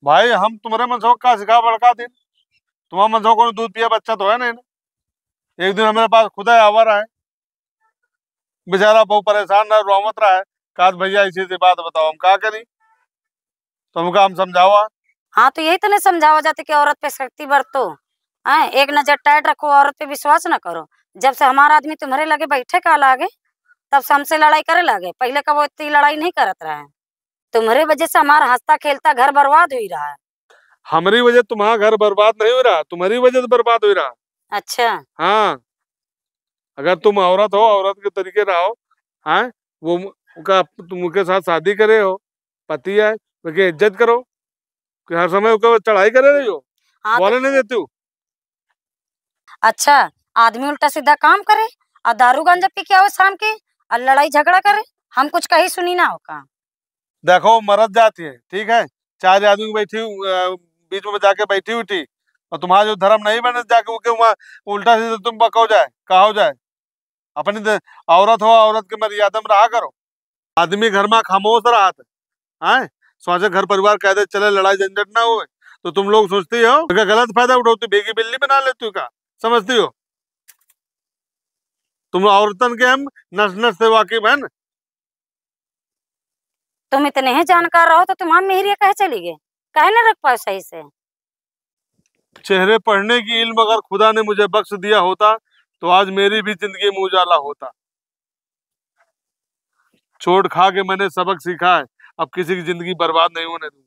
भाई हम तुम्हारे मनसों का सिखा बड़का दिन, तुम्हारा मनसों को दूध पिया बच्चा तो है नहीं ना। एक दिन हमारे पास खुदा आवा है, बेचारा बहुत परेशान है, रोमत रहा है। कहा भैया इसी से बात बताओ, हम क्या करी, तो हमका हम समझावा। हाँ तो यही तो नहीं समझावा जाते कि औरत पे शक्ति बरतो। हाँ, एक नजर टाइट रखो, औरत पे विश्वास न करो। जब से हमारा आदमी तुम्हारे लगे बैठे का लागे, तब से हमसे लड़ाई करे लगे। पहले का वो इतनी लड़ाई नहीं करत रहा है। तुम्हारे वजह से हमारा हंसता खेलता घर बर्बाद हो रहा है। हमारी वजह तुम्हारा घर बर्बाद नहीं हो रहा, तुम्हारी वजह से बर्बाद हो रहा। अच्छा। हाँ, अगर तुम औरत हो, औरत के तरीके रहो। हाँ, वो उनका तुम उनके साथ शादी करे हो, पति है, उनकी इज्जत करो। कि हर समय उसको चढ़ाई करे रही हो, हाँ बोले तो नहीं देती हो। अच्छा, आदमी उल्टा सीधा काम करे और दारू गांजा पी के आओ शाम के और लड़ाई झगड़ा करे, हम कुछ कहीं सुनी ना होगा। देखो मरद जाती है, ठीक है, चार आदमी बैठी बीच में जाके बैठी हुई थी, और तुम्हारा जो धर्म नहीं बने जाके उनके वहाँ उल्टा सीधा तुम बको जाए कहा हो जाए। अपनी औरत हो, औरत के मर्यादा में रहा करो। आदमी घर में खामोश रहा था, है सोचे घर परिवार कह दे चले, लड़ाई झंझट ना हो, तो तुम लोग सोचती हो कि गलत फायदा उठाती, बेगी बिल्ली बना लेती हो, क्या समझती हो तुम औरतन के हम नस नस से वाकिफ है ना। तुम इतने ही जानकार रहो तो तुम हम मेहरिया कहे चली गए, कहे ना रख पाओ सही से। चेहरे पढ़ने की इल्म अगर खुदा ने मुझे बख्श दिया होता, तो आज मेरी भी जिंदगी में उजाला होता। चोट खा के मैंने सबक सीखा है, अब किसी की जिंदगी बर्बाद नहीं होने दूंगा।